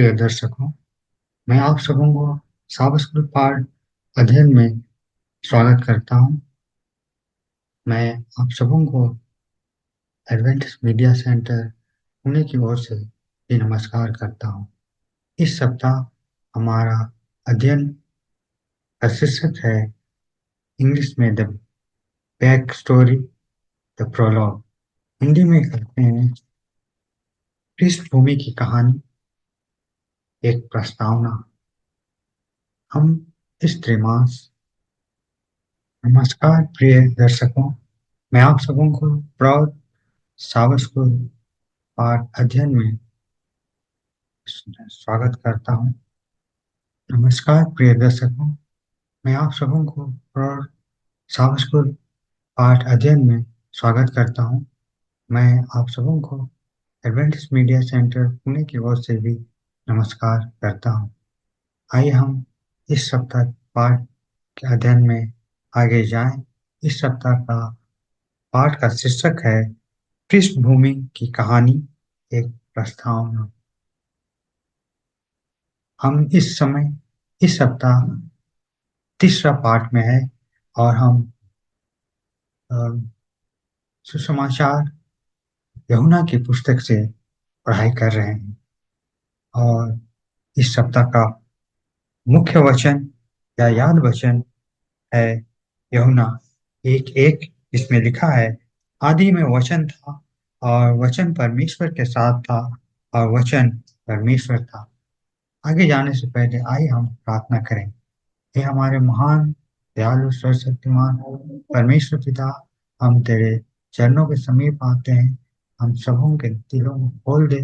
प्रिय दर्शकों, मैं आप सबों को साबस्कृत पाठ अध्ययन में स्वागत करता हूँ। मैं आप सबों को एडवेंटिस्ट मीडिया सेंटर पुणे की ओर से भी नमस्कार करता हूँ। इस सप्ताह हमारा अध्ययन का शीर्षक है इंग्लिश में the backstory, the prologue. Hindi में कहते हैं पृष्ठभूमि की कहानी, एक प्रस्तावना। हम इस त्रैमास नमस्कार प्रिय दर्शकों, मैं आप सबों को प्रौढ़ साबस्कृत पाठ अध्ययन में स्वागत करता हूँ। नमस्कार प्रिय दर्शकों, मैं आप सबों को प्रौढ़ साबस्कृत पाठ अध्ययन में स्वागत करता हूँ। मैं आप सबों को एडवेंटिस्ट मीडिया सेंटर पुणे की ओर से भी नमस्कार करता हूँ। आइए हम इस सप्ताह पाठ के अध्ययन में आगे जाएं। इस सप्ताह का पाठ का शीर्षक है पृष्ठभूमि की कहानी, एक प्रस्तावना। हम इस सप्ताह तीसरा पाठ में है और हम सुसमाचार यूहन्ना की पुस्तक से पढ़ाई कर रहे हैं और इस सप्ताह का मुख्य वचन या याद वचन है यूहन्ना 1:1, जिसमें लिखा है, आदि में वचन था और वचन परमेश्वर के साथ था और वचन परमेश्वर था। आगे जाने से पहले आइए हम प्रार्थना करें। हे हमारे महान दयालु सर्वशक्तिमान परमेश्वर पिता, हम तेरे चरणों के समीप आते हैं। हम सबों के दिलों को खोल दे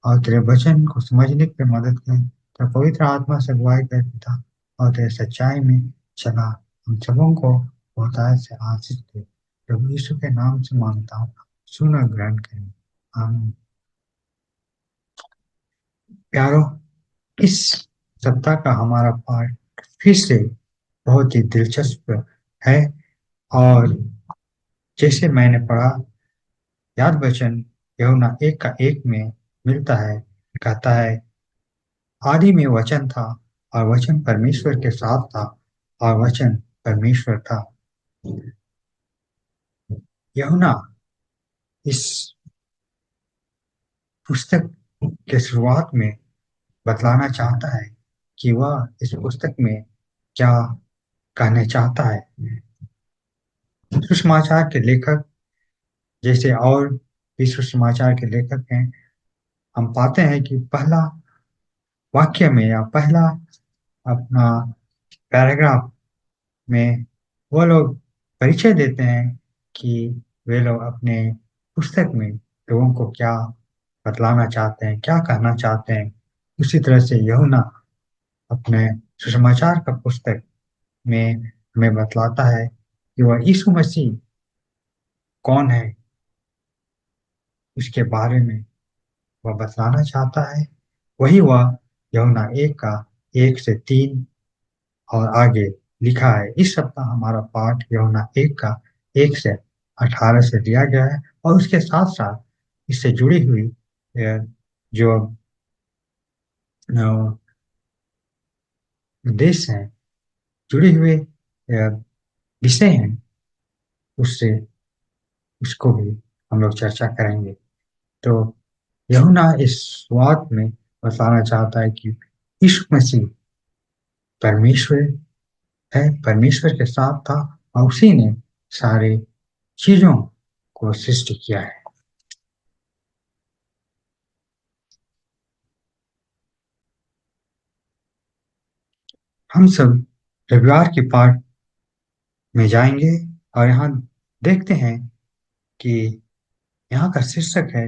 और तेरे वचन को समझने की मदद करें। तो पवित्र आत्मा से अगुवाई कर पिता और तेरे सच्चाई में चला हम सबों को बहुतायत से आशीष दे। प्रभु यीशु के नाम से मांगता हूँ, सुन और ग्रहण करें। आमीन। प्यारो, इस सप्ताह का हमारा पाठ फिर से बहुत ही दिलचस्प है और जैसे मैंने पढ़ा, याद वचन यूहन्ना 1:1 में मिलता है। कहता है, आदि में वचन था और वचन परमेश्वर के साथ था और वचन परमेश्वर था। यूहन्ना इस पुस्तक के शुरुआत में बतलाना चाहता है कि वह इस पुस्तक में क्या कहना चाहता है। सुसमाचार के लेखक, जैसे और विश्व समाचार के लेखक हैं, हम पाते हैं कि पहला वाक्य में या पहला अपना पैराग्राफ में वो लोग परिचय देते हैं कि वे लोग अपने पुस्तक में लोगों को क्या बतलाना चाहते हैं, क्या कहना चाहते हैं। उसी तरह से यूहन्ना अपने सुसमाचार का पुस्तक में हमें बतलाता है कि वह यीशु मसीह कौन है, उसके बारे में वह बतलाना चाहता है। वही वह यूहन्ना 1:1 से 3 और आगे लिखा है। इस सप्ताह हमारा पाठ यूहन्ना 1:1 से 18 से लिया गया है और उसके साथ साथ इससे जुड़ी हुई जो अ, उद्देश्य हैं, जुड़े हुए विषय हैं, उससे उसको भी हम लोग चर्चा करेंगे। तो यूहन्ना इस शुरुआत में बताना चाहता है कि यीशु मसीह परमेश्वर है, परमेश्वर के साथ था और उसी ने सारे चीजों को सृष्टि किया है। हम सब रविवार की पाठ में जाएंगे और यहाँ देखते हैं कि यहाँ का शीर्षक है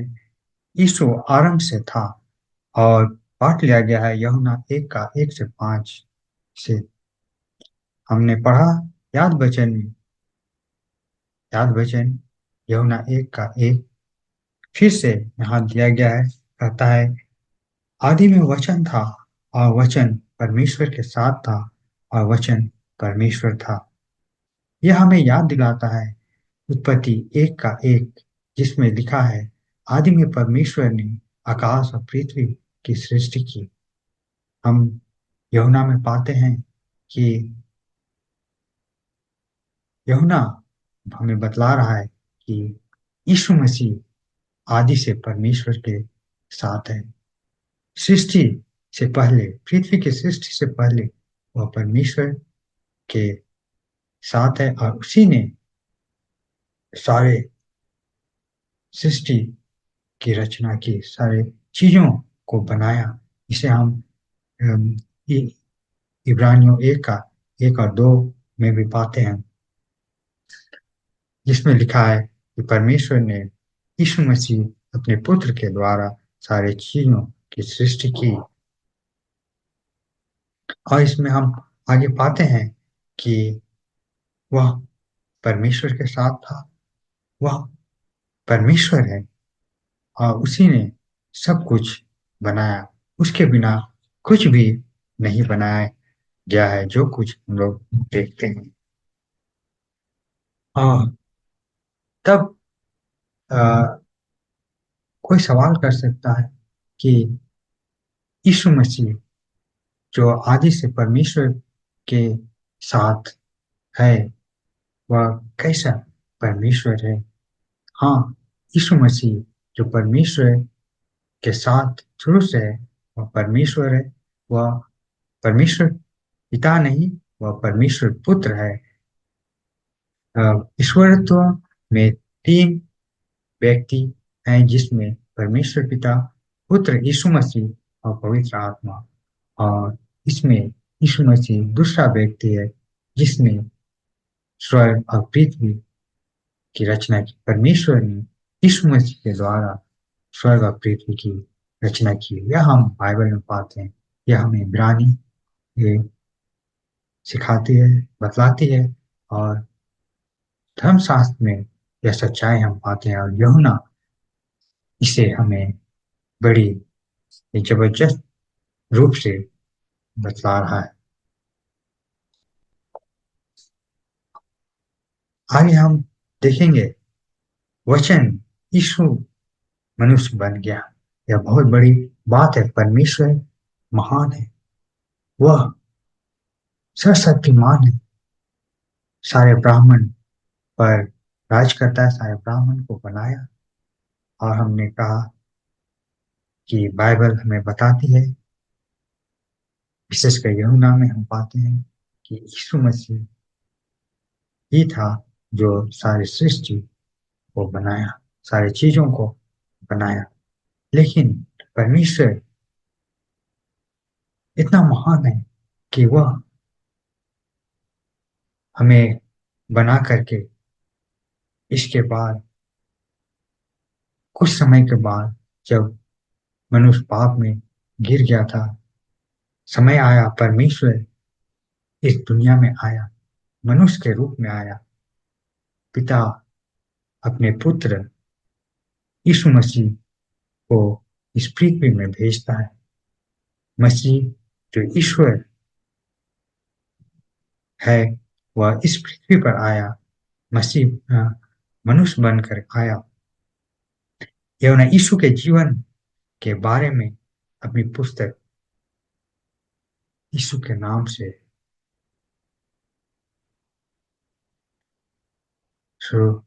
यीशु आरंभ से था और पाठ लिया गया है यूहन्ना 1:1 से 5 से। हमने पढ़ा याद वचन में, याद वचन यूहन्ना 1:1 फिर से यहाँ दिया गया है। कहता है, आदि में वचन था और वचन परमेश्वर के साथ था और वचन परमेश्वर था। यह हमें याद दिलाता है उत्पत्ति 1:1, जिसमें लिखा है, आदि में परमेश्वर ने आकाश और पृथ्वी की सृष्टि की। हम यूहन्ना में पाते हैं कि यूहन्ना हमें बतला रहा है कि यीशु मसीह आदि से परमेश्वर के साथ है। सृष्टि से पहले, पृथ्वी की सृष्टि से पहले वह परमेश्वर के साथ है और उसी ने सारे सृष्टि की रचना की, सारे चीजों को बनाया। इसे हम अम, इ- इब्रानियों एक का 1 और 2 में भी पाते हैं, जिसमें लिखा है कि परमेश्वर ने यीशु मसीह अपने पुत्र के द्वारा सारे चीजों की सृष्टि की। और इसमें हम आगे पाते हैं कि वह परमेश्वर के साथ था, वह परमेश्वर है और उसी ने सब कुछ बनाया। उसके बिना कुछ भी नहीं बनाया गया है जो कुछ हम लोग देखते हैं। और तब अ, कोई सवाल कर सकता है कि यीशु मसीह जो आदि से परमेश्वर के साथ है, वह कैसा परमेश्वर है? हाँ, यीशु मसीह जो परमेश्वर के साथ शुरू से है, वह परमेश्वर है। वह परमेश्वर पिता नहीं, वह परमेश्वर पुत्र है। ईश्वरत्व में 3 व्यक्ति हैं, जिसमें परमेश्वर पिता, पुत्र यीशु मसीह और पवित्र आत्मा। और इसमें यीशु मसीह दूसरा व्यक्ति है जिसने स्वर्ग और पृथ्वी की रचना की। परमेश्वर ने यीशु मसीह के द्वारा स्वर्ग और पृथ्वी की रचना की। यह हम बाइबल में पाते हैं। यह हमें इब्रानी ये सिखाती है, बतलाती है। और धर्मशास्त्र में यह सच्चाई हम पाते हैं और यूहन्ना इसे हमें बड़ी जबरदस्त रूप से बतला रहा है। आगे हम देखेंगे वचन यीशु मनुष्य बन गया। यह बहुत बड़ी बात है। परमेश्वर महान है, वह सर्वशक्तिमान है, सारे ब्राह्मण पर राज करता है, सारे ब्राह्मण को बनाया। और हमने कहा कि बाइबल हमें बताती है, विशेषकर यूहन्ना में हम पाते हैं कि यीशु मसीह ही था जो सारी सृष्टि को बनाया, सारी चीजों को बनाया। लेकिन परमेश्वर इतना महान है कि वह हमें बना करके इसके बाद कुछ समय के बाद, जब मनुष्य पाप में गिर गया था, समय आया, परमेश्वर इस दुनिया में आया, मनुष्य के रूप में आया। पिता अपने पुत्र यीशु मसीह को इस पृथ्वी में भेजता है। मसीह जो ईश्वर है, वह इस पृथ्वी पर आया, मसीह मनुष्य बनकर आया। यूहन्ना यीशु के जीवन के बारे में अपनी पुस्तक यीशु के नाम से शुरू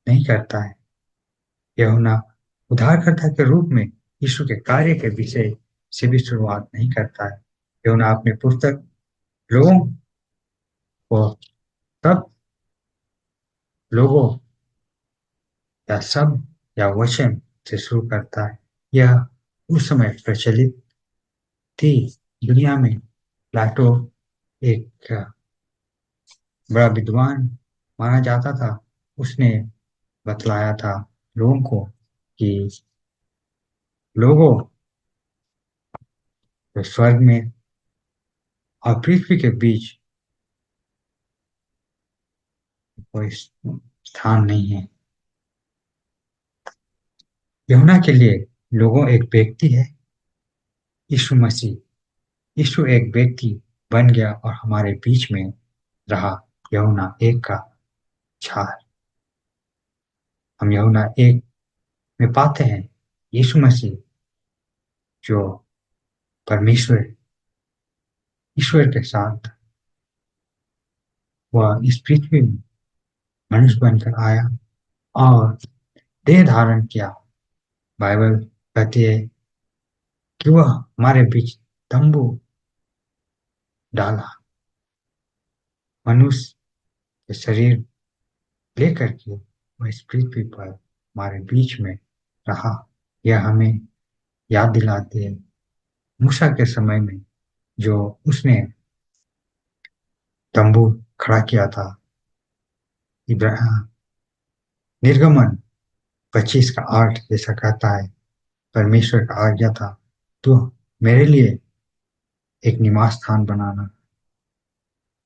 नहीं करता है। यूहन्ना उद्धारकर्ता के रूप में यीशु के कार्य के विषय से भी शुरुआत नहीं करता है। यूहन्ना अपनी पुस्तक लोगों को तब लोगों या शब्द या वचन से शुरू करता है। यह उस समय प्रचलित थी दुनिया में। प्लाटो एक बड़ा विद्वान माना जाता था। उसने बतलाया था लोगों को कि लोगों को स्वर्ग में और पृथ्वी के बीच कोई स्थान नहीं है। यूहन्ना के लिए लोगों एक व्यक्ति है, यीशु मसीह। यीशु एक व्यक्ति बन गया और हमारे बीच में रहा। यूहन्ना 1 का 4। हम यूहन्ना 1 में पाते हैं यीशु मसीह जो परमेश्वर ईश्वर के साथ वह इस पृथ्वी में मनुष्य बनकर आया और देह धारण किया। बाइबल कहती है कि वह हमारे बीच तंबू डाला, मनुष्य के शरीर लेकर के वह इस पृथ्वी पर हमारे बीच में रहा। यह हमें याद दिलाती है मूसा के समय में जो उसने तंबू खड़ा किया था। निर्गमन 25 का 8 जैसा कहता है, परमेश्वर का आज्ञा था तो मेरे लिए एक निवास स्थान बनाना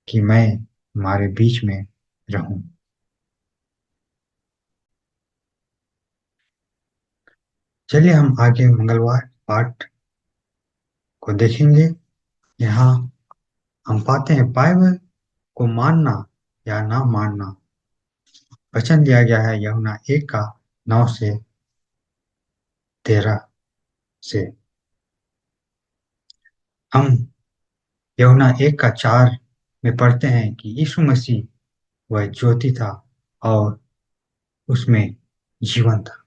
कि मैं हमारे बीच में रहूं। चलिए हम आगे मंगलवार पाठ को देखेंगे। यहाँ हम पाते हैं बाइबल को मानना या ना मानना। वचन दिया गया है यूहन्ना 1 का 9 से 13 से। हम यूहन्ना 1 का 4 में पढ़ते हैं कि यीशु मसीह वह ज्योति था और उसमें जीवन था।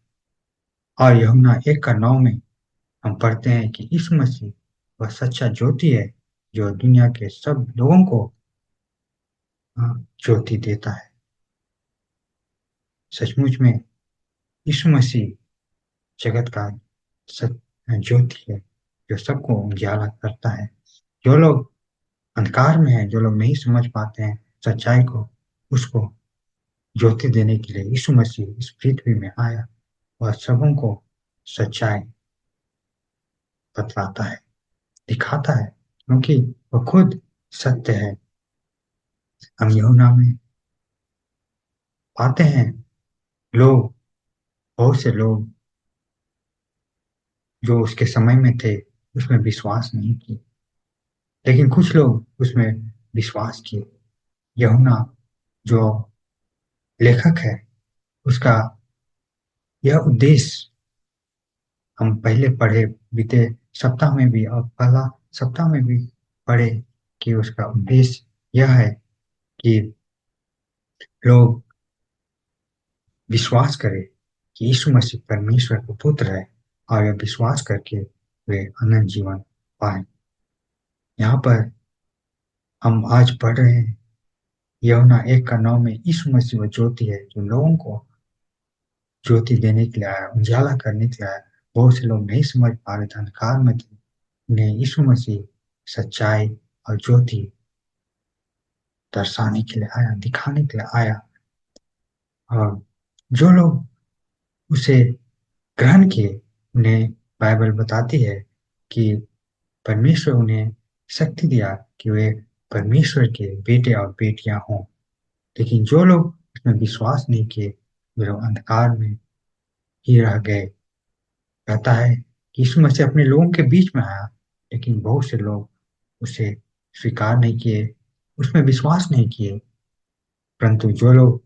और यूहन्ना 1 का 9 में हम पढ़ते हैं कि यीशु मसीह वह सच्चा ज्योति है जो दुनिया के सब लोगों को ज्योति देता है। सचमुच में यीशु मसीह जगत का ज्योति है जो सबको उजाला करता है। जो लोग अंधकार में हैं, जो लोग नहीं समझ पाते हैं सच्चाई को, उसको ज्योति देने के लिए यीशु मसीह इस पृथ्वी में आया और सबों को सच्चाई बतलाता है, दिखाता है, क्योंकि वह खुद सत्य है। हम यूहन्ना में पाते हैं लोग, बहुत से लोग जो उसके समय में थे उसमें विश्वास नहीं किए, लेकिन कुछ लोग उसमें विश्वास किए। यूहन्ना जो लेखक है उसका यह उद्देश्य हम पहले पढ़े, बीते सप्ताह में भी और पहला सप्ताह में भी पढ़े कि उसका उद्देश्य यह है कि लोग विश्वास करें कि यीशु मसीह परमेश्वर का पुत्र है और यह विश्वास करके वे अनंत जीवन पाए। यहाँ पर हम आज पढ़ रहे हैं यूहन्ना 1 का 9 में यीशु मसीह वह ज्योति है जो लोगों को ज्योति देने के लिए आया, उजाला करने के लिए आया। बहुत से लोग नहीं समझ पा रहे थे, अंधकार में थे, उन्हें यीशु मसीह सच्चाई और ज्योति दर्शाने के लिए आया, दिखाने के लिए आया। और जो लोग उसे ग्रहण किए उन्हें बाइबल बताती है कि परमेश्वर उन्हें शक्ति दिया कि वे परमेश्वर के बेटे और बेटियां हों। लेकिन जो लोग उसमें विश्वास नहीं किए वे लोग अंधकार में ही रह गए। कहता है कि यीशु मसीह अपने लोगों के बीच में आया, लेकिन बहुत से लोग उसे स्वीकार नहीं किए, उसमें विश्वास नहीं किए। परंतु जो लोग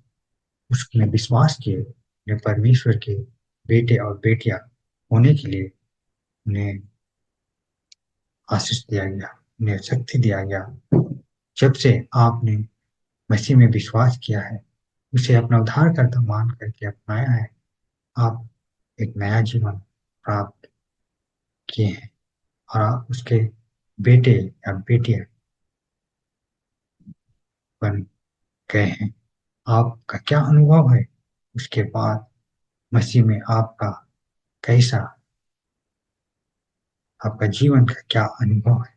उसमें विश्वास किए उन्हें परमेश्वर के बेटे और बेटियां होने के लिए उन्हें आशीष दिया गया, उन्हें शक्ति दिया गया। जब से आपने मसीह में विश्वास किया है, उसे अपना उद्धारकर्ता मान करके अपनाया है, आप एक नया जीवन प्राप्त किए हैं और आप उसके बेटे या बेटियां बन गए हैं। आपका क्या अनुभव है उसके बाद मसीह में आपका कैसा, आपका जीवन का क्या अनुभव है?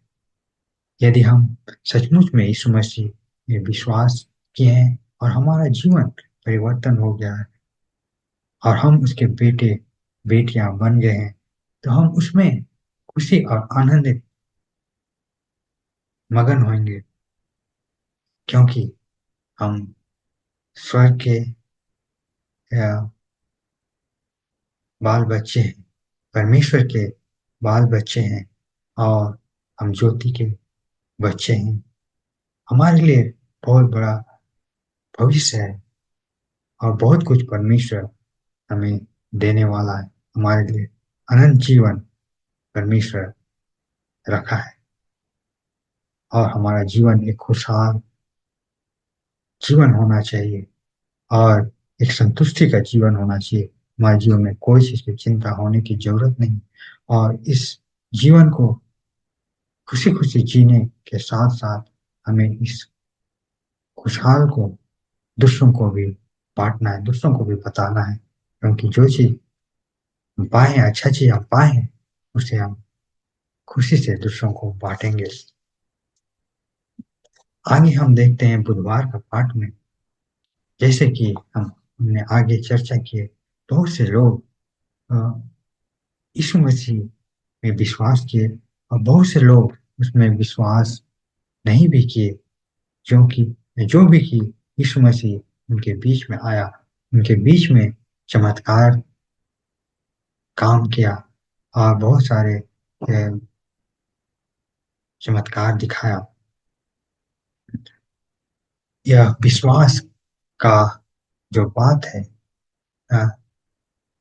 यदि हम सचमुच में यीशु मसीह में विश्वास किए हैं और हमारा जीवन परिवर्तन हो गया है और हम उसके बेटे बेटियां बन गए हैं, तो हम उसमें खुशी और आनंदित मगन होंगे, क्योंकि हम स्वर्ग के बाल बच्चे हैं, परमेश्वर के बाल बच्चे हैं और हम ज्योति के बच्चे हैं। हमारे लिए बहुत बड़ा भविष्य है और बहुत कुछ परमेश्वर हमें देने वाला है। हमारे लिए अनंत जीवन परमेश्वर रखा है, और हमारा जीवन एक खुशहाल जीवन होना चाहिए, और एक संतुष्टि का जीवन होना चाहिए। हमारे जीवन में कोई चीज की चिंता होने की जरूरत नहीं, और इस जीवन को खुशी खुशी जीने के साथ साथ हमें इस खुशहाल को दूसरों को भी बांटना है, दूसरों को भी बताना है, क्योंकि जो चीज हम पाए हैं, अच्छा चीज हम पाए हैं, उसे हम खुशी से दूसरों को बांटेंगे। आगे हम देखते हैं बुधवार का पाठ में, जैसे कि हमने आगे चर्चा किए, बहुत से लोग अ, यीशु मसीह में विश्वास किए, और बहुत से लोग उसमें विश्वास नहीं भी किए, क्योंकि जो भी कि यीशु मसीह उनके बीच में आया, उनके बीच में चमत्कार काम किया, और बहुत सारे चमत्कार दिखाया। यह विश्वास का जो बात है, अ,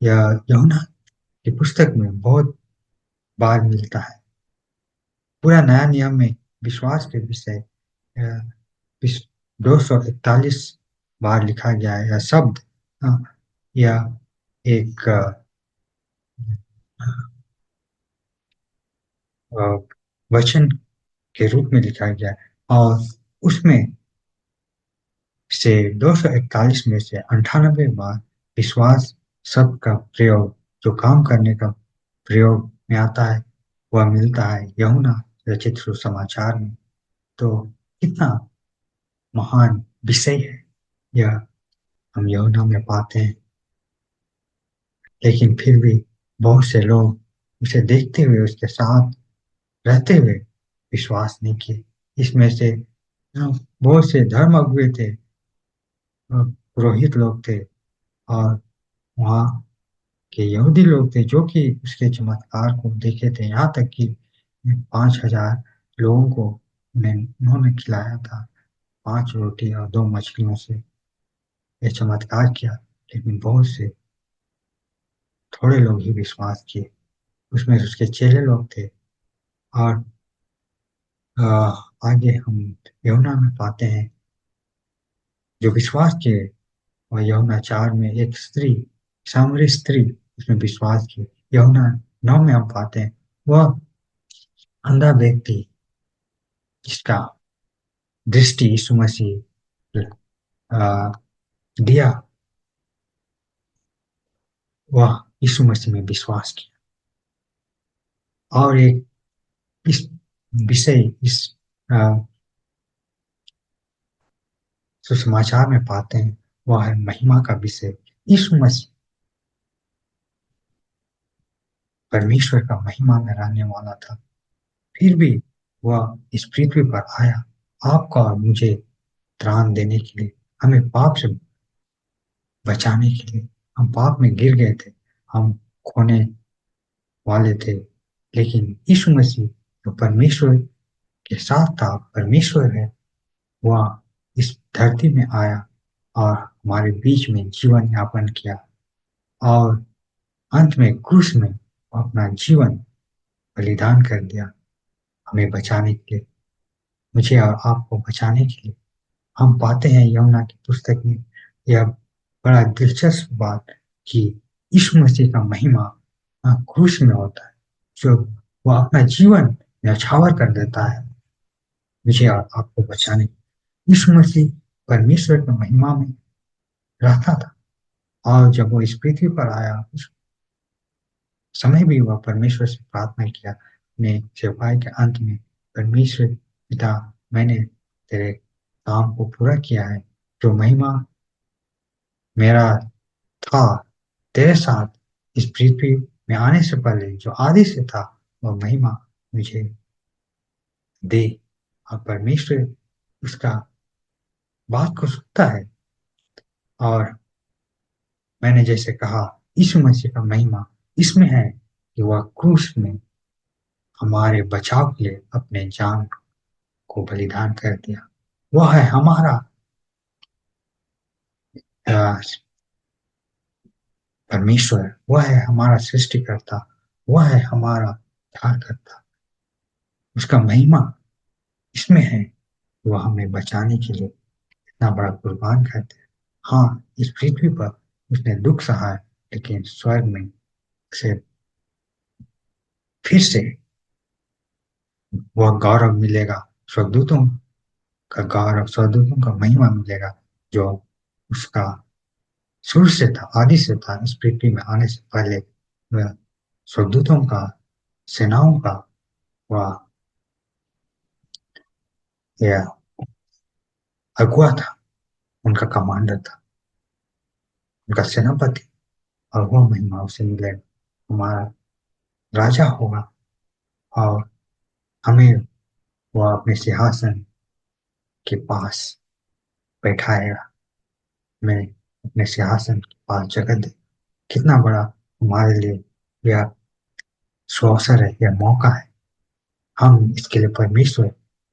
यह यूहन्ना की पुस्तक में बहुत बार मिलता है। पूरा नया नियम में विश्वास के विषय 241 बार लिखा गया है। यह शब्द, अ, यह एक अ, वचन के रूप में लिखा गया है, और उसमें से 241 में से 98 बार विश्वास शब्द का प्रयोग, जो काम करने का प्रयोग में आता है, वह मिलता है यूहन्ना रचित सुसमाचार में। तो कितना महान विषय है यह, हम यूहन्ना में पाते हैं। लेकिन फिर भी बहुत से लोग उसे देखते हुए, उसके साथ रहते हुए विश्वास नहीं किए। इसमें से बहुत से धर्म अगुवे थे, पुरोहित लोग थे, और वहाँ के यहूदी लोग थे, जो कि उसके चमत्कार को देखे थे। यहाँ तक कि 5,000 लोगों को उन्होंने खिलाया था, 5 रोटी और 2 मछलियों से ये चमत्कार किया। लेकिन बहुत से थोड़े लोग ही विश्वास किए, उसमें उसके चेले लोग थे। और अ, आगे हम यूहन्ना में पाते हैं जो विश्वास किए, और यूहन्ना 4 में एक स्त्री, सामरी स्त्री, उसमें विश्वास की। यूहन्ना 9 में हम पाते हैं वह अंधा व्यक्ति, जिसका दृष्टि यीशु मसीह दिया, वह यीशु मसीह में विश्वास किया। और एक इस विषय, इस अ, सुसमाचार में पाते हैं, वह है महिमा का विषय। यीशु मसीह परमेश्वर का महिमा में रहने वाला था, फिर भी वह इस पृथ्वी पर आया, आपका और मुझे त्राण देने के लिए, हमें पाप से बचाने के लिए। हम पाप में गिर गए थे, हम खोने वाले थे, लेकिन यीशु मसीह जो परमेश्वर के साथ था, परमेश्वर है, वह इस धरती में आया और हमारे बीच में जीवन यापन किया, और अंत में क्रूस में वो अपना जीवन बलिदान कर दिया, हमें बचाने के लिए, मुझे और आपको बचाने के लिए। हम पाते हैं यूहन्ना की पुस्तक में यह बड़ा दिलचस्प बात कि यीशु मसीह का महिमा क्रूस में होता है, जो वह अपना जीवन न्यौछावर कर देता है मुझे और आपको बचाने। यीशु मसीह परमेश्वर की महिमा में रहता था, और जब वो इस पृथ्वी पर आया, उस समय भी वह परमेश्वर से प्रार्थना किया अपने सेवकाई के अंत में, परमेश्वर पिता, मैंने तेरे काम को पूरा किया है, जो महिमा मेरा था तेरे साथ इस पृथ्वी में आने से पहले, जो आदि से था, वह महिमा मुझे दे। और परमेश्वर उसका बात को सुनता है, और मैंने जैसे कहा, यीशु मसीह का महिमा इसमें है कि वह क्रूस में हमारे बचाव के लिए अपने जान को बलिदान कर दिया। वह है हमारा अ, परमेश्वर, वह है हमारा सृष्टिकर्ता, वह है हमारा उद्धार करता। उसका महिमा इसमें है कि वह हमें बचाने के लिए इतना बड़ा कुर्बान करते हैं। हाँ, इस पृथ्वी पर उसने दुख सहा है, लेकिन स्वर्ग में उसे फिर से वह गौरव मिलेगा, स्वर्गदूतों का गौरव, स्वर्गदूतों का महिमा मिलेगा, जो उसका शुरू से था, आदि से था। इस पृथ्वी में आने से पहले वह स्वर्गदूतों का, सेनाओं का वह यह अगुआ था, उनका कमांडर था, उनका सेनापति। और वह महिमा उसे मिलेगा, हमारा राजा होगा, और हमें वह अपने सिंहासन के पास बैठाएगा, हमें अपने सिंहासन के पास जगह दे। कितना बड़ा हमारे लिए यह सुअवसर है, यह मौका है। हम इसके लिए परमेश्वर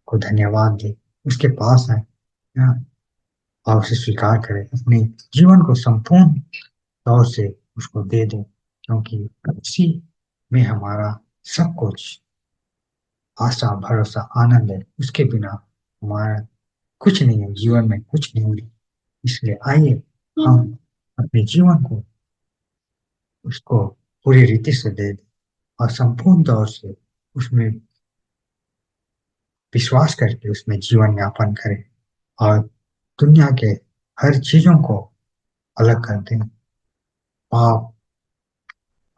को धन्यवाद दें, उसके पास आए, हाँ, और उसे स्वीकार करें, अपने जीवन को संपूर्ण तौर से उसको दे दें, क्योंकि उसी में हमारा सब कुछ आशा, भरोसा, आनंद है। उसके बिना हमारा कुछ नहीं है, जीवन में कुछ नहीं है। इसलिए आइए हम अपने जीवन को उसको पूरी रीति से दे दें और संपूर्ण तौर से उसमें विश्वास करके उसमें जीवन यापन करें, और दुनिया के हर चीजों को अलग कर दें, पाप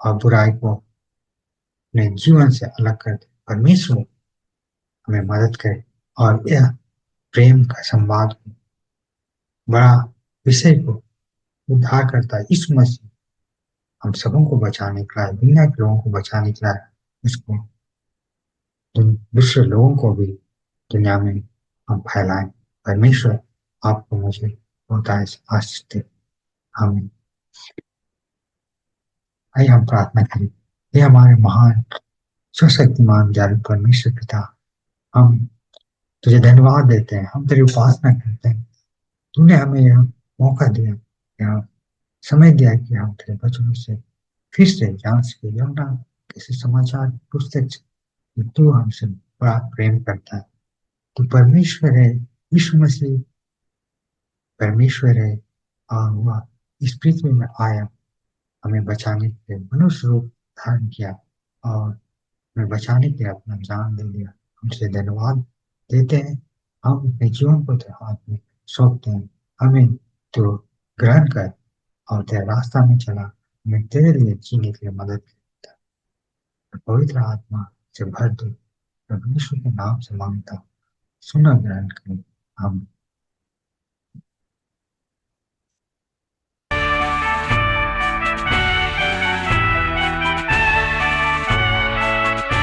और बुराई को अपने जीवन से अलग कर दें। परमेश्वर हमें मदद करे, और यह प्रेम का संवाद बड़ा विषय को उद्धार करता है। यीशु मसीह हम सबों को बचाने के लिए, दुनिया के लोगों को बचाने के लिए उसको दूसरे लोगों को भी दुनिया में हम फैलाएं। परमेश्वर आपको मुझे बहुत आशीष दे। हम आइए हम प्रार्थना करें। हे हमारे महान सशक्तिमान दयालु परमेश्वर पिता, हम तुझे धन्यवाद देते हैं, हम तेरी उपासना करते हैं। तूने हमें यह मौका दिया, यह समय दिया कि हम तेरे वचनों से फिर से जान सके। यमुना किसी समाचार पुस्तक से तू हमसे बड़ा प्रेम करता है। तू परमेश्वर है, यीशु मसीह परमेश्वर है, और वह इस पृथ्वी में आया, हमें बचाने के लिए मनुष्य रूप धारण किया, और हमें बचाने के लिए अपना जान दे दिया। हमसे धन्यवाद देते हैं। हम अपने जीवन को तेरे हाथ में सौंपते हैं। हमें तो ग्रहण कर और तेरे रास्ता में चला, हमें तेरे लिए जीने के लिए मदद करता है। पवित्र आत्मा से भर दो, परमेश्वर के नाम से मांगता, सुना ग्रहण करें। हम